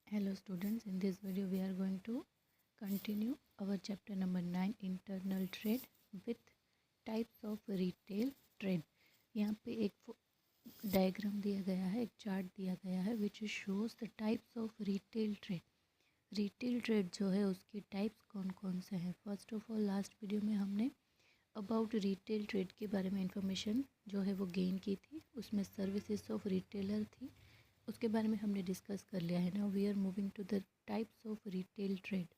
Hello students, in this video we are going to continue our chapter number 9 internal trade with types of retail trade। यहाँ पे एक diagram दिया गया है, एक चार्ट दिया गया है which shows the types of retail trade। Retail trade जो है उसके टाइप्स कौन कौन से हैं। First of all last video में हमने अबाउट रिटेल ट्रेड के बारे में इंफॉर्मेशन जो है वो गेन की थी, उसमें सर्विसेज ऑफ रिटेलर थी, उसके बारे में हमने डिस्कस कर लिया है। Now we are moving to the types of retail trade.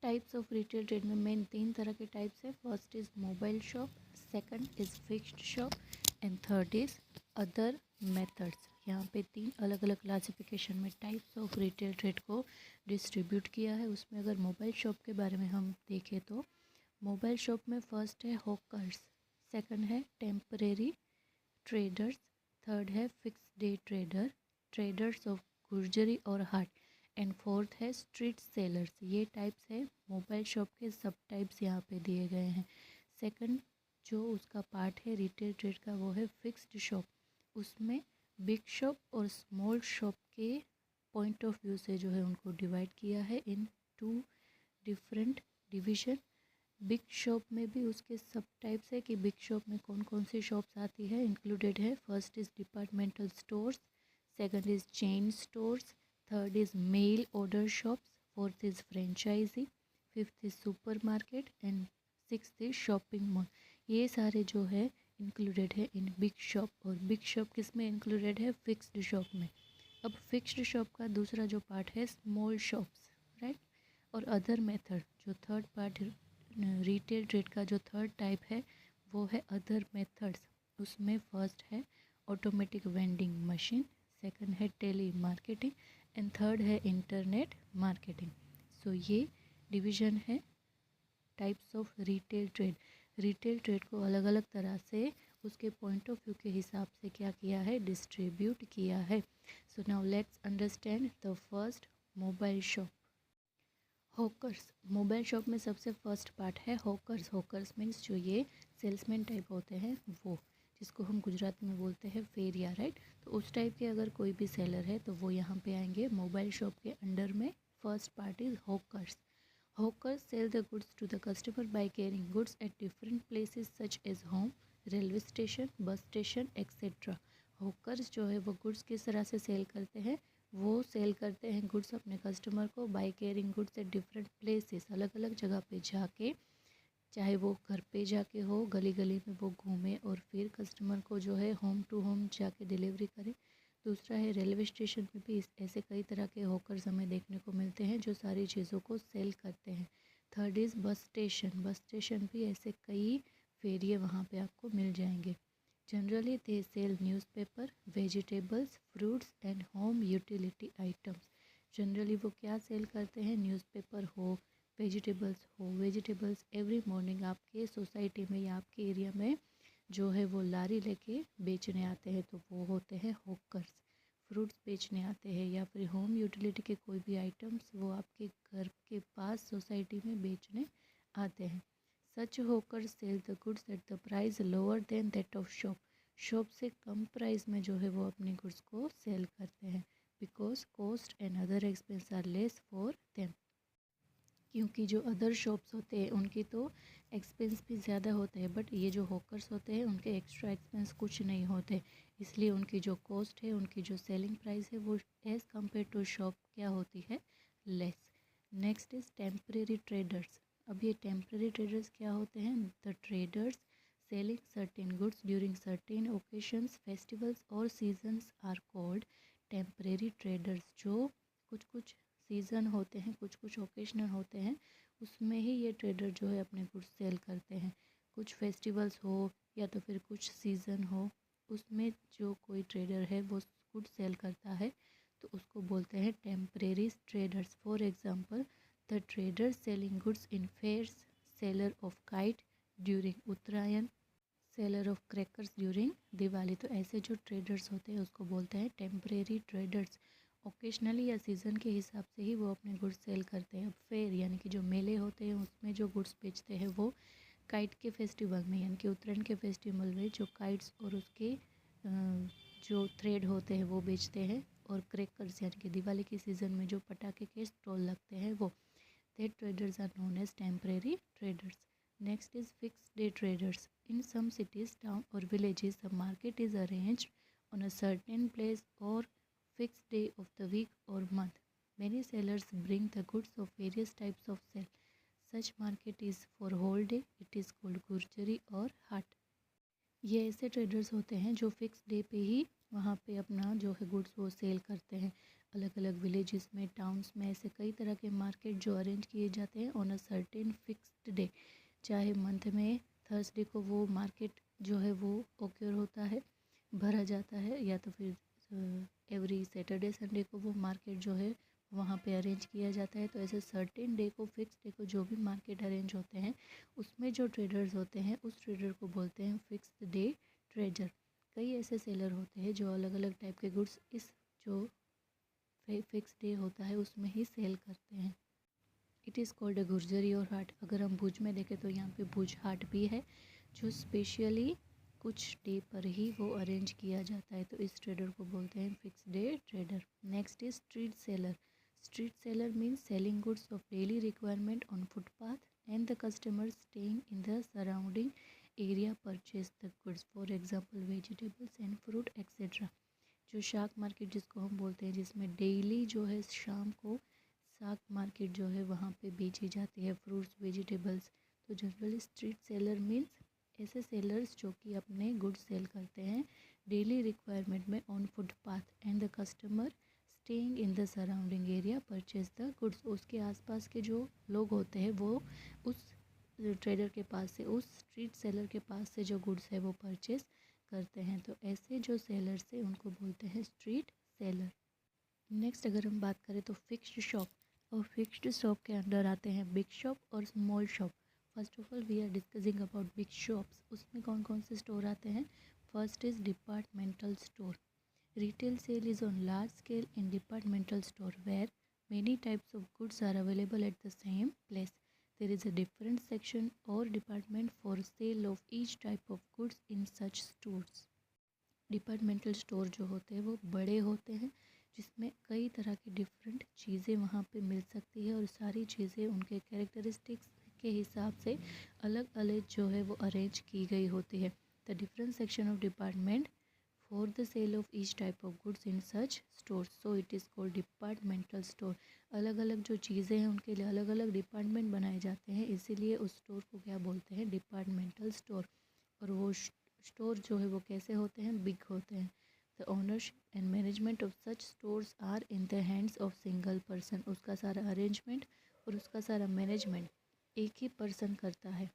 Types of retail trade में मेन 3 तरह के टाइप्स है। First is mobile shop, second is fixed shop and third is other methods. यहाँ पे 3 अलग अलग क्लासिफिकेशन में टाइप्स ऑफ रिटेल ट्रेड को डिस्ट्रीब्यूट किया है। उसमें अगर मोबाइल शॉप के बारे में हम देखें तो मोबाइल शॉप में फर्स्ट है हॉकर्स, सेकंड है टेम्परेरी ट्रेडर्स, थर्ड है fix day trader, traders of Gurjari और हाट, एंड फोर्थ है स्ट्रीट सेलर्स। ये टाइप्स है मोबाइल शॉप के। सब टाइप्स यहाँ पे दिए गए हैं। सेकंड जो उसका पार्ट है रिटेल ट्रेड का वो है फिक्स्ड शॉप। उसमें बिग शॉप और स्मॉल शॉप के पॉइंट ऑफ व्यू से जो है उनको डिवाइड किया है इन 2 डिफरेंट डिवीज़न। बिग शॉप में भी उसके सब टाइप्स है कि बिग शॉप में कौन कौन सी शॉप्स आती है, इंक्लूडेड है। First is departmental stores, second is chain stores, third is mail order shops, fourth is franchisee, fifth is supermarket and sixth is shopping mall. ये सारे जो है इंक्लूडेड है इन बिग शॉप। और big shop किस में included है? Fixed shop में। अब फिक्स्ड शॉप का दूसरा जो पार्ट है स्मॉल शॉप्स, राइट। और अदर मेथड जो थर्ड पार्ट रिटेल ट्रेड का जो थर्ड टाइप है वो है अदर मेथड्स। उसमें फर्स्ट है ऑटोमेटिक वेंडिंग मशीन, सेकंड है टेली मार्केटिंग एंड थर्ड है इंटरनेट मार्केटिंग। सो ये डिवीज़न है types of retail trade. Retail trade को अलग अलग तरह से उसके पॉइंट ऑफ व्यू के हिसाब से क्या किया है, डिस्ट्रीब्यूट किया है। So now let's understand the first mobile shop. Hawkers. Mobile shop में सबसे फर्स्ट पार्ट है हॉकर्स। हॉकर्स मीन्स जो ये सेल्समैन टाइप होते हैं वो, जिसको हम गुजराती में बोलते हैं फेरिया, राइट। तो उस टाइप के अगर कोई भी सेलर है तो वो यहाँ पे आएंगे मोबाइल शॉप के अंडर में। First part is hawkers. Hawkers sell the goods to the customer by carrying goods at different places such as home, railway station, bus station etcetera. Hawkers जो है वो गुड्स किस तरह से सेल करते हैं? वो सेल करते हैं गुड्स अपने कस्टमर को by carrying goods at different places, अलग अलग जगह पे जाके, चाहे वो घर पे जाके हो, गली गली में वो घूमे और फिर कस्टमर को जो है होम टू होम जाके डिलीवरी करे। दूसरा है रेलवे स्टेशन पे भी ऐसे कई तरह के हॉकर्स हमें देखने को मिलते हैं जो सारी चीज़ों को सेल करते हैं। Third is bus station. Bus station भी ऐसे कई फेरिए वहाँ पे आपको मिल जाएंगे। Generally, they sell newspaper, vegetables, fruits and home utility items. Generally वो क्या सेल करते हैं? न्यूज़पेपर हो, वेजिटेबल्स हो। वेजिटेबल्स एवरी मॉर्निंग आपके सोसाइटी में या आपके एरिया में जो है वो लारी लेके बेचने आते हैं, तो वो होते हैं हॉकर्स। फ्रूट्स बेचने आते हैं या फिर होम यूटिलिटी के कोई भी आइटम्स वो आपके घर के पास सोसाइटी में बेचने आते हैं। Such hawker sell the goods at the price lower than that of shop. Shop से कम प्राइस में जो है वो अपने गुड्स को सेल करते हैं, because cost and other expense are less for them. क्योंकि जो अदर शॉप्स होते हैं उनकी तो एक्सपेंस भी ज़्यादा होते हैं, बट ये जो हॉकर्स होते हैं उनके एक्स्ट्रा एक्सपेंस कुछ नहीं होते, इसलिए उनकी जो कॉस्ट है, उनकी जो सेलिंग प्राइस है वो एज़ कम्पेयर टू शॉप क्या होती है? Less. Next is temporary traders. अब ये टेम्परेरी ट्रेडर्स क्या होते हैं? The traders selling certain goods during certain occasions, festivals और seasons are called temporary traders. जो कुछ कुछ सीज़न होते हैं, कुछ कुछ ओकेशनल होते हैं, उसमें ही ये ट्रेडर जो है अपने गुड्स सेल करते हैं। कुछ फेस्टिवल्स हो या तो फिर कुछ सीज़न हो, उसमें जो कोई ट्रेडर है वो गुड सेल करता है, तो उसको बोलते हैं temporary traders. For example, the trader selling goods in fairs, seller of kite during Uttarayan, seller of crackers during Diwali. तो ऐसे जो ट्रेडर्स होते हैं उसको बोलते हैं टेम्परेरी ट्रेडर्स। ओकेशनली या सीज़न के हिसाब से ही वो अपने गुड्स सेल करते हैं। अब फेयर यानी कि जो मेले होते हैं उसमें जो गुड्स बेचते हैं वो काइट के फेस्टिवल में यानी कि उत्तरायण के फेस्टिवल में जो काइट्स और उसके जो थ्रेड होते हैं वो बेचते हैं। और क्रैकर्स यानी कि दिवाली की सीज़न में जो पटाखे के स्टॉल लगते हैं वो. That traders are known as temporary traders. Next is fixed day traders. In some cities, town or villages, the market is arranged on a certain place or fixed day of the week or month. Many sellers bring the goods of various types of sale. Such market is for whole day. It is called gurjari or हाट. ये ऐसे traders होते हैं जो fix day पे ही वहाँ पे अपना जो है गुड्स वो सेल करते हैं. अलग अलग विलेजेस में, टाउन्स में ऐसे कई तरह के मार्केट जो अरेंज किए जाते हैं on a certain fixed day. चाहे मंथ में थर्सडे को वो मार्केट जो है वो ओक्योर होता है, भरा जाता है, या तो फिर एवरी सैटरडे संडे को वो मार्केट जो है वहाँ पे अरेंज किया जाता है. तो ऐसे सर्टेन डे को, फिक्स डे को जो भी मार्केट अरेंज होते हैं उसमें जो ट्रेडर्स होते हैं उस ट्रेडर को बोलते हैं फिक्स्ड डे ट्रेडर. कई ऐसे सेलर होते हैं जो अलग अलग टाइप के गुड्स इस जो फिक्स डे होता है उसमें ही सेल करते हैं. It is called a Gurjari और हाट. अगर हम भुज में देखें तो यहाँ पे भुज हाट भी है जो स्पेशली कुछ डे पर ही वो अरेंज किया जाता है. तो इस ट्रेडर को बोलते हैं fix day trader. Next is street seller. Street seller means selling goods of daily requirement on footpath and the customers staying in the surrounding area purchase the goods. For example vegetables and fruit etcetera. जो शाक market जिसको हम बोलते हैं, जिसमें daily जो है शाम को शाक मार्केट जो है वहाँ पे बेची जाती है फ्रूट्स वेजिटेबल्स. तो जनरली स्ट्रीट सेलर मीन्स ऐसे सेलर्स जो कि अपने गुड्स सेल करते हैं डेली रिक्वायरमेंट में on footpath and the customer staying in the surrounding area purchase the goods. उसके आसपास के जो लोग होते हैं वो उस ट्रेडर के पास से, उस स्ट्रीट सेलर के पास से जो गुड्स है वो परचेज करते हैं. तो ऐसे जो सेलर्स है उनको बोलते हैं स्ट्रीट सेलर. नेक्स्ट अगर हम बात करें तो फिक्स्ड शॉप. और फिक्स्ड शॉप के अंदर आते हैं बिग शॉप और small shop. First of all we are discussing about big shops. उसमें कौन कौन से स्टोर आते हैं. First is departmental store. Retail sale is on large scale in departmental store where many types of goods are available at the same place. There is a different section or department for sale of each type of goods in such stores. Departmental store जो होते हैं वो बड़े होते हैं जिसमें कई तरह की डिफरेंट चीज़ें वहाँ पे मिल सकती है और सारी चीज़ें उनके कैरेक्टरिस्टिक्स के हिसाब से अलग अलग जो है वो अरेंज की गई होती है. The different section of department for the sale of each type of goods in such store. So it is called departmental store. अलग अलग जो चीज़ें हैं उनके लिए अलग अलग डिपार्टमेंट बनाए जाते हैं, इसीलिए उस स्टोर को क्या बोलते हैं, डिपार्टमेंटल स्टोर. और वो स्टोर जो है वो कैसे होते हैं, बिग होते हैं. The ownership and management of such stores are in the hands of single person. उसका सारा अरेंजमेंट और उसका सारा मैनेजमेंट एक ही पर्सन करता है.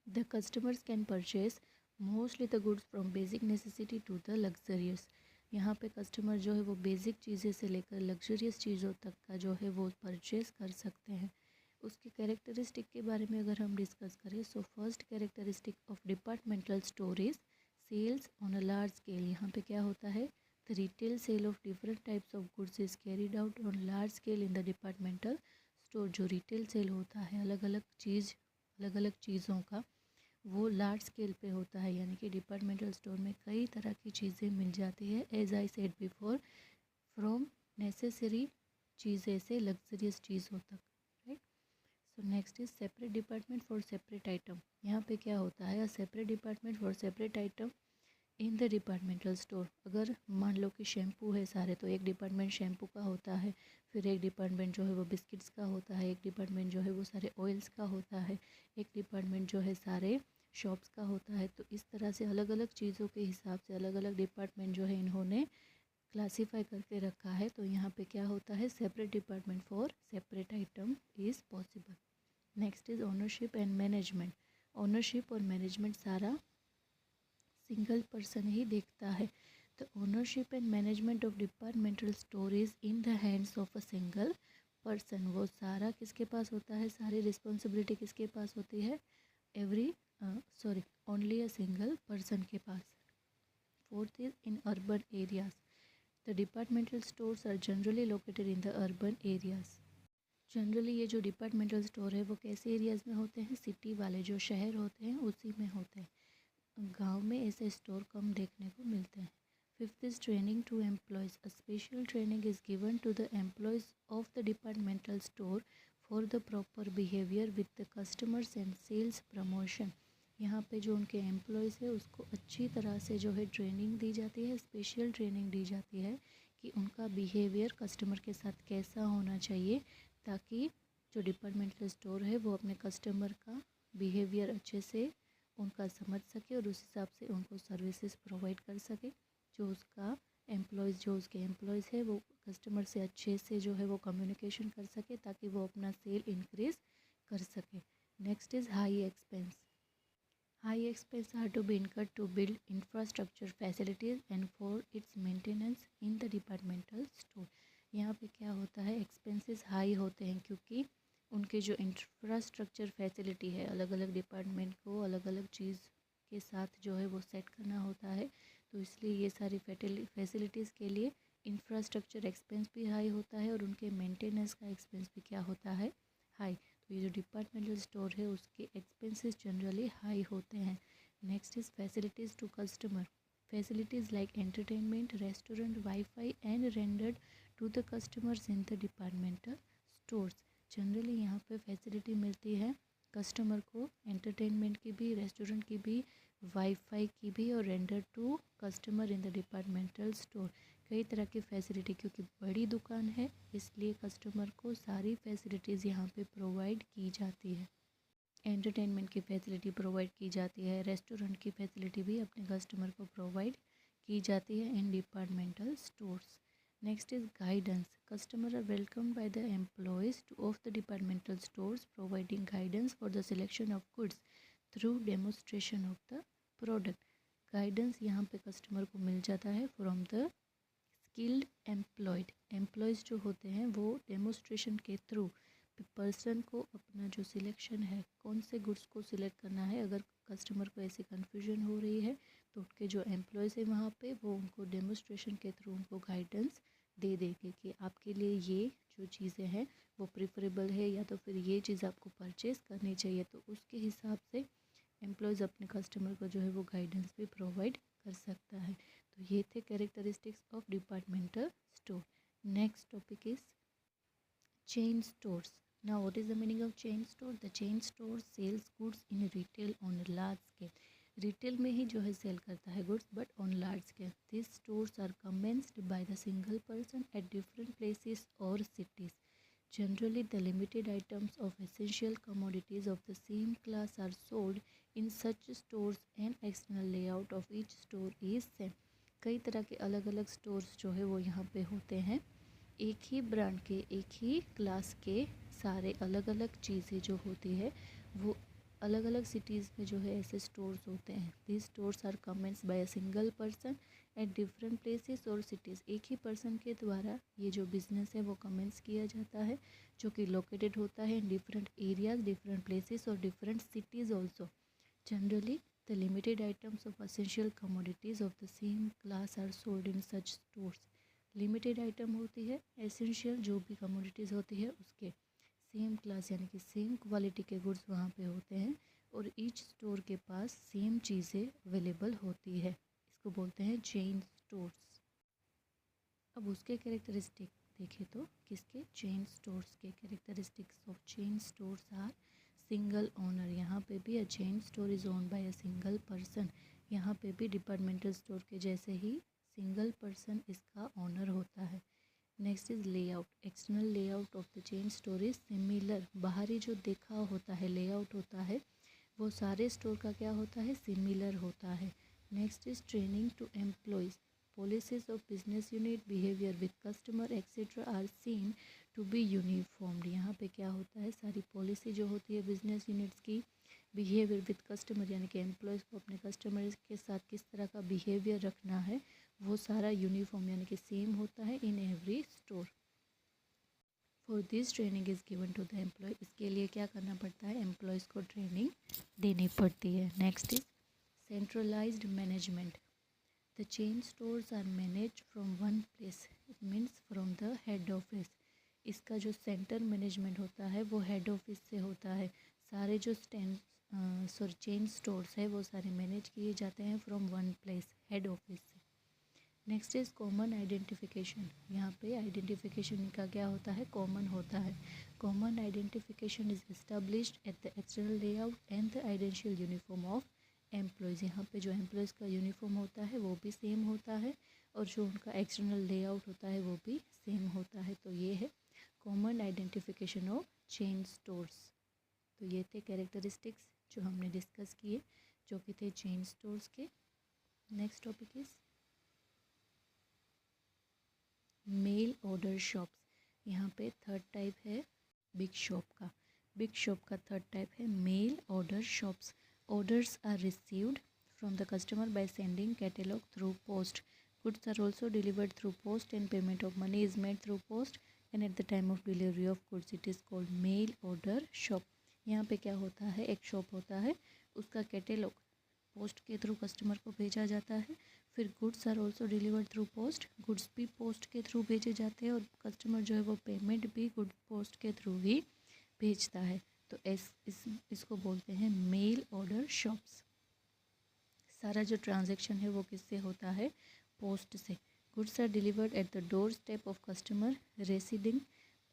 The customers can purchase mostly the goods from basic necessity to the luxurious. यहाँ पे कस्टमर जो है वो बेसिक चीज़ें से लेकर लग्जरियस चीज़ों तक का जो है वो परचेज कर सकते हैं. उसकी कैरेक्टरिस्टिक के बारे में अगर हम डिस्कस करें, so first characteristic of departmental store is sales on a large scale. यहाँ पे क्या होता है, the retail sale of different types of goods is carried out on large scale in the departmental store. जो retail sale होता है अलग अलग चीज़ों का वो लार्ज स्केल पे होता है. यानी कि डिपार्टमेंटल स्टोर में कई तरह की चीज़ें मिल जाती है, as I said before, from necessary चीज़ें से लग्जरियस चीज़ों तक. Right. So next is separate department for separate item. यहाँ पे क्या होता है, separate department for separate item in the departmental store. अगर मान लो कि शैम्पू है सारे, तो एक डिपार्टमेंट शैम्पू का होता है, फिर एक डिपार्टमेंट जो है वो बिस्किट्स का होता है, एक डिपार्टमेंट जो है वो सारे ऑयल्स का होता है, एक डिपार्टमेंट जो है सारे शॉप्स का होता है. तो इस तरह से अलग अलग चीज़ों के हिसाब से अलग अलग डिपार्टमेंट जो है इन्होंने क्लासीफाई करके रखा है. तो यहाँ पे क्या होता है, separate department for separate item is possible. Next is ownership and management. Ownership और मैनेजमेंट सारा सिंगल पर्सन ही देखता है. The ownership and management of departmental store is in the hands of a single person. वो सारा किसके पास होता है, सारी रिस्पॉन्सिबिलिटी किसके पास होती है, ओनली अ सिंगल पर्सन के पास. Fourth is in urban areas. The departmental stores are generally located in the urban areas. Generally ये जो डिपार्टमेंटल स्टोर है वो कैसे एरियाज़ में होते हैं, सिटी वाले जो शहर होते हैं उसी में होते हैं. गांव में ऐसे स्टोर कम देखने को मिलते हैं. Fifth is training to employees. A special training is given to the employees of the departmental store for the proper behavior with the customers and sales promotion. यहाँ पे जो उनके एम्प्लॉयज़ है उसको अच्छी तरह से जो है ट्रेनिंग दी जाती है, स्पेशल ट्रेनिंग दी जाती है कि उनका बिहेवियर कस्टमर के साथ कैसा होना चाहिए, ताकि जो डिपार्टमेंटल स्टोर है वो अपने कस्टमर का बिहेवियर अच्छे से उनका समझ सके और उस हिसाब से उनको सर्विसेज प्रोवाइड कर सके। जो उसके एम्प्लॉयज़ है वो कस्टमर से अच्छे से जो है वो कम्युनिकेशन कर सके ताकि वो अपना सेल इंक्रीज़ कर सके। Next is high expense. High expenses are to be incurred to build infrastructure facilities and for its maintenance in the departmental store. यहाँ पे क्या होता है, एक्सपेंसेस हाई होते हैं क्योंकि उनके जो इंफ्रास्ट्रक्चर फैसिलिटी है, अलग अलग डिपार्टमेंट को अलग अलग चीज़ के साथ जो है वो सेट करना होता है, तो इसलिए ये सारी फैसिलिटीज़ के लिए इंफ्रास्ट्रक्चर एक्सपेंस भी हाई होता है और उनके मेंटेनेंस का एक्सपेंस भी क्या होता है, हाई। तो ये जो डिपार्टमेंटल स्टोर है उसके एक्सपेंसेस जनरली हाई होते हैं। Next is facilities to customer. Facilities like entertainment, restaurant, wifi and rendered to the customers in the departmental stores. Generally यहाँ पे फैसिलिटी मिलती है कस्टमर को एंटरटेनमेंट की भी, रेस्टोरेंट की भी, वाईफाई की भी और render to customer in the departmental store. कई तरह की फैसिलिटी, क्योंकि बड़ी दुकान है इसलिए कस्टमर को सारी फैसिलिटीज़ यहाँ पे प्रोवाइड की जाती है। एंटरटेनमेंट की फैसिलिटी प्रोवाइड की जाती है, रेस्टोरेंट की फैसिलिटी भी अपने कस्टमर को प्रोवाइड की जाती है in departmental stores. Next is guidance. Customer are welcome by the employees of the departmental stores providing guidance for the selection of goods through demonstration of the product. Guidance यहाँ पे customer को मिल जाता है from the skilled employees जो होते हैं वो demonstration के थ्रू पर्सन को अपना जो सिलेक्शन है, कौन से गुड्स को सिलेक्ट करना है, अगर कस्टमर को ऐसी कन्फ्यूजन हो रही है तो उनके जो एम्प्लॉयज़ है वहाँ पे वो उनको डेमोस्ट्रेशन के थ्रू उनको गाइडेंस दे देंगे कि आपके लिए ये जो चीज़ें हैं वो प्रेफरेबल है या तो फिर ये चीज़ आपको परचेज़ करनी चाहिए। तो उसके हिसाब से एम्प्लॉयज़ अपने कस्टमर को जो है वो गाइडेंस भी प्रोवाइड कर सकता है. तो ये थे characteristics of departmental store. Next topic is chain stores. Now what is the meaning of chain store? The chain store sells goods in retail on a large scale. Retail में ही जो है सेल करता है goods but on large scale. This stores are commenced by the single person at different places और cities. Generally, the limited items of essential commodities of the same class are sold in such stores and external layout of each store is same. कई तरह के अलग अलग stores जो है वो यहाँ पे होते हैं. एक ही ब्रांड के, एक ही क्लास के सारे अलग अलग चीज़ें जो होती है वो अलग अलग सिटीज़ में जो है ऐसे स्टोर्स होते हैं. This stores are commenced by a single person at different places और सिटीज़. एक ही पर्सन के द्वारा ये जो बिज़नेस है वो कमेंट्स किया जाता है जो कि लोकेटेड होता है in different areas, different places और different cities also. Generally the limited items of essential commodities of the same class are sold in such stores. Limited item होती है, एसेंशियल जो भी कमोडिटीज़ होती है उसके सेम क्लास यानी कि सेम क्वालिटी के गुड्स वहाँ पे होते हैं और ईच स्टोर के पास सेम चीज़ें अवेलेबल होती है. इसको बोलते हैं चेन स्टोर्स. अब उसके कैरेक्टरिस्टिक देखें तो किसके, चेन स्टोर्स के characteristics of chain stores are single owner. यहाँ पे भी a chain store is own by a single person. यहाँ पे भी डिपार्टमेंटल स्टोर के जैसे ही सिंगल पर्सन इसका ओनर होता है. Next is layout. External layout of the chain store is similar. बाहरी जो देखा होता है लेआउट होता है वो सारे स्टोर का क्या होता है, सिमिलर होता है. Next is training to employees. Policies of business unit, behaviour with customer etcetera are seen to be uniformed. यहाँ पे क्या होता है, सारी पॉलिसी जो होती है बिजनेस यूनिट्स की, बिहेवियर विद कस्टमर यानी कि एम्प्लॉयज़ को अपने कस्टमर के साथ किस तरह का बिहेवियर रखना है वो सारा यूनिफॉर्म यानी कि सेम होता है in every store. For this training is given to the employee. इसके लिए क्या करना पड़ता है, एम्प्लॉयज़ को ट्रेनिंग देनी पड़ती है. Next is centralised management. The chain stores are manage from one place, it means from the head office. इसका जो सेंटर मैनेजमेंट होता है वो हेड ऑफिस से होता है. सारे जो चेन स्टोर्स है वो सारे मैनेज किए जाते हैं from one place, head office से. Next is common identification. यहाँ पे आइडेंटिफिकेशन का क्या होता है, कॉमन होता है। Common identification is established at the external layout and the identical uniform of employees. यहाँ पे जो एम्प्लॉयज़ का यूनिफॉर्म होता है वो भी सेम होता है और जो उनका एक्सटर्नल लेआउट होता है वो भी सेम होता है। तो ये है common identification of chain stores. तो ये थे कैरेक्टरिस्टिक्स जो हमने डिस्कस किए जो कि थे चेन स्टोर्स के। Next topic is mail order shops. यहाँ पे थर्ड टाइप है बिग शॉप का। बिग शॉप का थर्ड टाइप है mail order shops. Orders are received from the customer by sending catalogue through post. Goods are also delivered through post and payment of money is made through post and at the time of delivery of goods it is called mail order shop। यहाँ पे क्या होता है, एक shop होता है, उसका catalogue post के थ्रू कस्टमर को भेजा जाता है। फिर goods are also delivered through post, goods भी पोस्ट के थ्रू भेजे जाते हैं और कस्टमर जो है वो पेमेंट भी गुड पोस्ट के थ्रू ही भेजता है। तो इसको बोलते हैं मेल ऑर्डर शॉप्स। सारा जो ट्रांजैक्शन है वो किससे होता है, पोस्ट से। Goods are delivered at the doorstep of customer residing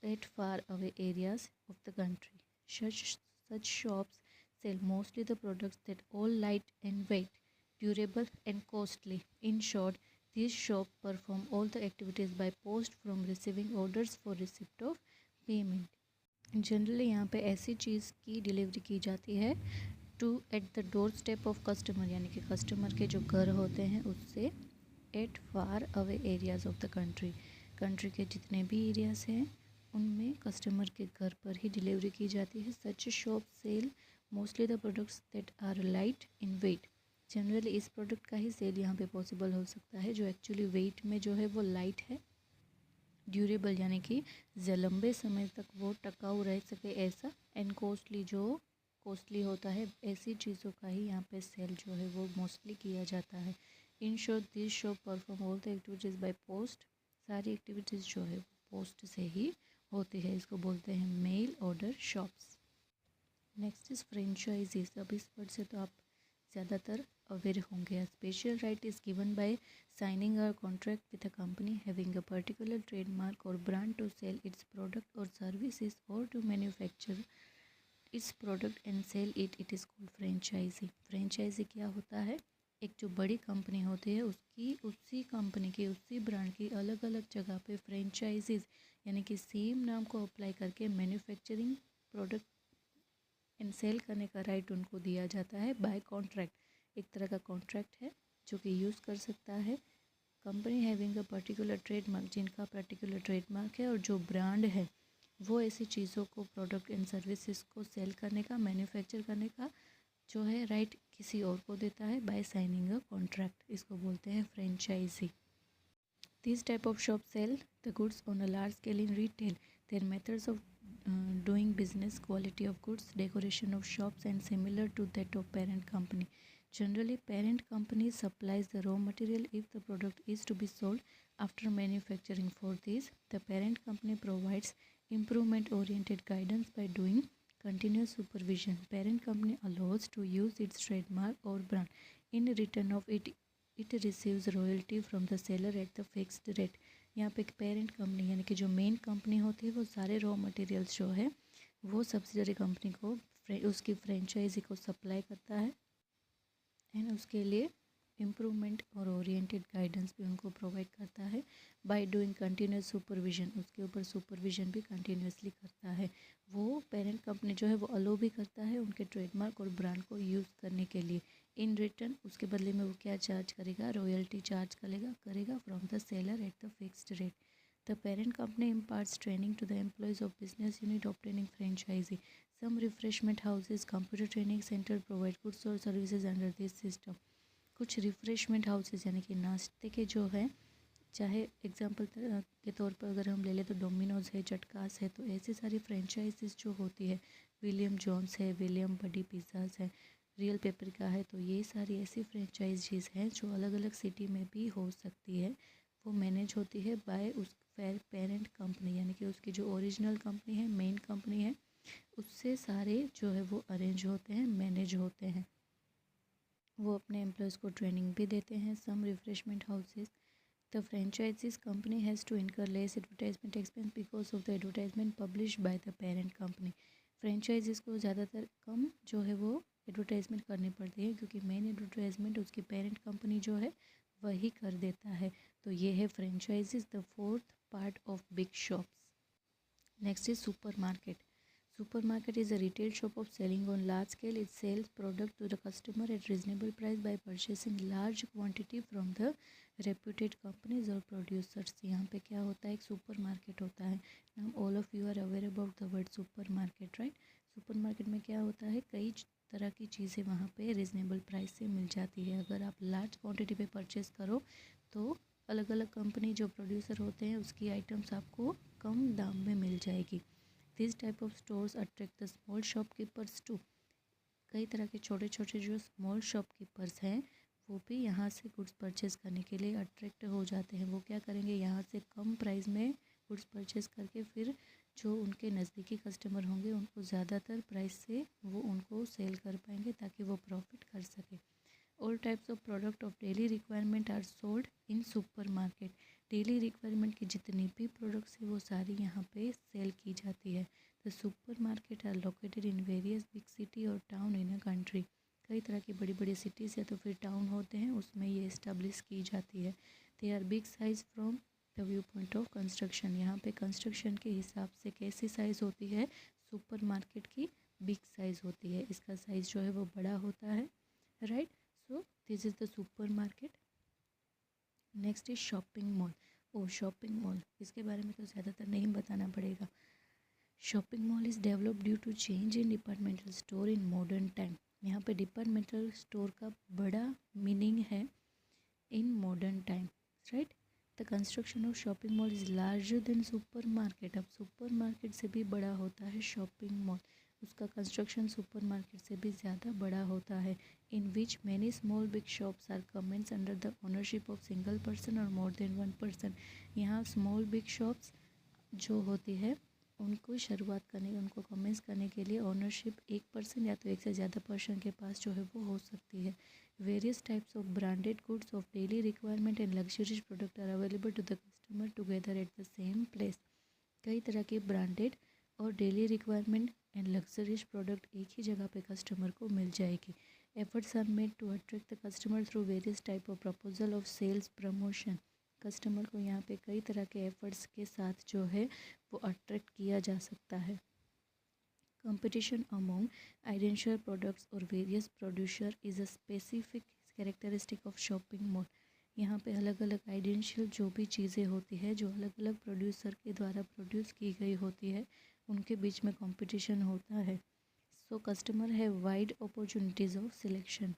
at far away areas of the country. Such shops sell mostly the products that all light and weight, durable and costly. In short, these shops perform all the activities by post from receiving orders for receipt of payment. जनरली यहाँ पे ऐसी चीज़ की delivery की जाती है to at the doorstep of customer, यानी कि कस्टमर के जो घर होते हैं उससे at far away areas of the country. Country के जितने भी एरियाज़ हैं उनमें कस्टमर के घर पर ही डिलीवरी की जाती है। Such shop sell mostly the products that are light in weight. Generally इस प्रोडक्ट का ही सेल यहाँ पे पॉसिबल हो सकता है जो एक्चुअली वेट में जो है वो लाइट है। ड्यूरेबल यानी कि लंबे समय तक वो टकाऊ रह सके ऐसा। एंड कॉस्टली, जो कॉस्टली होता है ऐसी चीज़ों का ही यहाँ पे सेल जो है वो मोस्टली किया जाता है। In short this shop perform all the activities by post. सारी एक्टिविटीज़ जो है पोस्ट से ही होती है, इसको बोलते हैं mail order shops. Next is franchisees. अब इस वर्ड से तो आप ज़्यादातर अवेयर होंगे। Special right is given by signing a contract with a company having a particular trademark or brand to sell its product or services or to manufacture its product and sell it, it is called franchisee। Franchisee क्या होता है, एक जो बड़ी company होती है उसकी उसी कंपनी की उसी ब्रांड की अलग अलग जगह पे फ्रेंचाइजीज यानी कि सेम नाम को अप्लाई करके मैन्युफैक्चरिंग प्रोडक्ट एंड सेल करने का राइट उनको दिया जाता है बाय कॉन्ट्रैक्ट। एक तरह का कॉन्ट्रैक्ट है जो कि यूज़ कर सकता है company having a particular trademark, जिनका पर्टिकुलर ट्रेडमार्क है और जो ब्रांड है वो ऐसी चीज़ों को प्रोडक्ट एंड सर्विसेज को सेल करने का, मैन्युफैक्चर करने का जो है राइट किसी और को देता है बाय साइनिंग अ कॉन्ट्रैक्ट। इसको बोलते हैं franchise. These type of shops sell the goods on a large scale in retail. Their methods of doing business, quality of goods, decoration of shops and similar to that of parent company. Generally, parent company supplies the raw material if the product is to be sold after manufacturing. For this, the parent company provides improvement-oriented guidance by doing continuous supervision. Parent company allows to use its trademark or brand. In return of it receives royalty from the seller at the fixed rate। यहाँ पे एक parent company यानी कि जो main company होती है वो सारे रॉ मटेरियल्स जो है वो सब्सिडरी कंपनी को उसकी फ्रेंचाइजी को सप्लाई करता है एंड उसके लिए इम्प्रूवमेंट और ओरिएंटेड गाइडेंस भी उनको प्रोवाइड करता है बाय डूइंग कंटिन्यूस सुपरविजन। उसके ऊपर सुपरविजन भी कंटिन्यूसली करता है। वो पेरेंट कंपनी जो है वो अलो भी करता है उनके ट्रेडमार्क और ब्रांड को यूज़ करने के लिए। इन रिटर्न उसके बदले में वो क्या चार्ज करेगा, रॉयल्टी चार्ज करेगा from the seller at the fixed rate. The parent company imparts training to the employees of business unit obtaining franchisee. Some refreshment houses, computer training center provide goods or services under this system। कुछ refreshment houses यानी कि नाश्ते के जो हैं, चाहे example के तौर पर अगर हम ले लें तो डोमिनोज़ है, चटकास है, तो ऐसी सारी फ्रेंचाइजीज जो होती है, विलियम जॉन्स है, विलियम बडी पिज़्ज़ाज है, रियल पेपरिका है, तो ये सारी ऐसी फ्रेंचाइजीज हैं जो अलग अलग सिटी में भी हो सकती है। वो मैनेज होती है बाय उस पेरेंट कंपनी यानी कि उसकी जो ओरिजिनल कंपनी है, मेन कंपनी है, उससे सारे जो है वो अरेंज होते हैं, मैनेज होते हैं। वो अपने एम्प्लॉयज़ को ट्रेनिंग भी देते हैं। Some refreshment houses The franchisees company has to incur less advertisement expense because of the advertisement published by the parent company. Franchises को ज़्यादातर कम जो है वो एडवर्टाइजमेंट करनी पड़ती है क्योंकि मेन एडवर्टाइजमेंट उसकी पेरेंट कंपनी जो है वही कर देता है. तो ये है franchisees, the fourth part of big shops. Next is supermarket. Supermarket is a retail shop of selling on large scale. It sells product to the customer at reasonable price by purchasing large quantity from the reputed companies or producers. यहाँ पे क्या होता है, एक super market होता है. Now all of you are aware about the word supermarket, right. Supermarket में क्या होता है, कई तरह की चीज़ें वहाँ पे रिजनेबल प्राइस से मिल जाती है. अगर आप लार्ज क्वान्टिटी पे परचेस करो तो अलग अलग कंपनी जो प्रोड्यूसर होते हैं उसकी आइटम्स आपको कम दाम में मिल जाएगी. This type of stores attract the small shopkeepers too. कई तरह के छोटे छोटे जो स्मॉल शॉपकीपर्स हैं वो भी यहाँ से गुड्स परचेज़ करने के लिए अट्रैक्ट हो जाते हैं. वो क्या करेंगे, यहाँ से कम प्राइस में गुड्स परचेज़ करके फिर जो उनके नज़दीकी कस्टमर होंगे उनको ज़्यादातर प्राइस से वो उनको सेल कर पाएंगे ताकि वो प्रॉफिट कर सके. All types of product of daily requirement are sold in supermarket. Daily requirement की जितनी भी प्रोडक्ट्स है वो सारी यहाँ पे सेल की जाती है. The supermarket are located in various big city और टाउन इन अ कंट्री. कई तरह की बड़ी बड़ी सिटीज़ या तो फिर टाउन होते हैं उसमें ये इस्टेब्लिश की जाती है. They are big size from the view point of construction. यहाँ पे कंस्ट्रक्शन के हिसाब से कैसी साइज़ होती है, सुपर मार्केट की बिग साइज़ होती है. इसका साइज़ जो है वो बड़ा होता है, right. So this is the supermarket. Next is shopping mall. Oh shopping mall, इसके बारे में तो ज़्यादातर नहीं बताना पड़ेगा. Shopping mall is develop due to change in departmental store in modern time. यहाँ पे डिपार्टमेंटल स्टोर का बड़ा मीनिंग है in modern time, right. The construction of shopping mall is larger than supermarket. अब सुपर मार्केट से भी बड़ा होता है शॉपिंग मॉल. उसका कंस्ट्रक्शन सुपर मार्केट से भी ज़्यादा बड़ा होता है. In which many small big shops are commence under the ownership of single person और मोर देन वन पर्सन. यहाँ स्मॉल बिग शॉप्स जो होती है उनको शुरुआत करने, उनको कमेंस करने के लिए ओनरशिप एक पर्सन या तो एक से ज़्यादा पर्सन के पास जो है वो हो सकती है. Various types of branded goods of daily requirement and luxuries product are available to the customer together at the same place. कई तरह के ब्रांडेड और daily requirement and luxuries product एक ही जगह पे कस्टमर को मिल जाएगी. Efforts are made to attract the customer through various type of proposal of sales promotion. Customer को यहाँ पे कई तरह के एफर्ट्स के साथ जो है वो अट्रैक्ट किया जा सकता है. कंपटीशन अमोंग आइडेंशियल प्रोडक्ट्स और various producer is a specific characteristic of shopping mall. यहाँ पे अलग अलग आइडेंशियल जो भी चीज़ें होती है जो अलग अलग प्रोड्यूसर के द्वारा प्रोड्यूस की गई होती है उनके बीच में कंपटीशन होता है. सो कस्टमर है वाइड अपॉर्चुनिटीज़ ऑफ सिलेक्शन.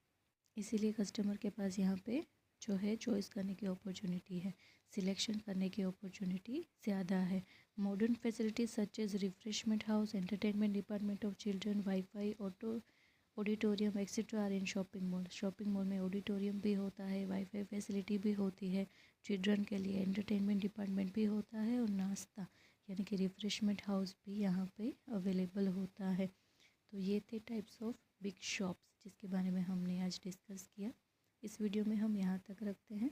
इसीलिए कस्टमर के पास यहाँ पे जो है चॉइस करने की अपॉर्चुनिटी है, सिलेक्शन करने की अपॉर्चुनिटी ज़्यादा है. Modern facilities such as refreshment house, entertainment department of children, wifi, auditorium etcetera are in shopping mall. Shopping mall में ऑडिटोरियम भी होता है, वाईफाई फैसिलिटी भी होती है, चिल्ड्रन के लिए एंटरटेनमेंट डिपार्टमेंट भी होता है और नाश्ता यानी कि रिफ्रेशमेंट हाउस भी यहाँ पे अवेलेबल होता है. तो ये थे टाइप्स ऑफ बिग शॉप्स जिसके बारे में हमने आज डिस्कस किया. इस वीडियो में हम यहाँ तक रखते हैं.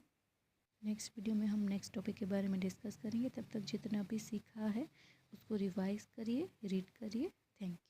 नेक्स्ट वीडियो में हम नेक्स्ट टॉपिक के बारे में डिस्कस करेंगे. तब तक जितना भी सीखा है उसको रिवाइज करिए, रीड करिए. Thank you.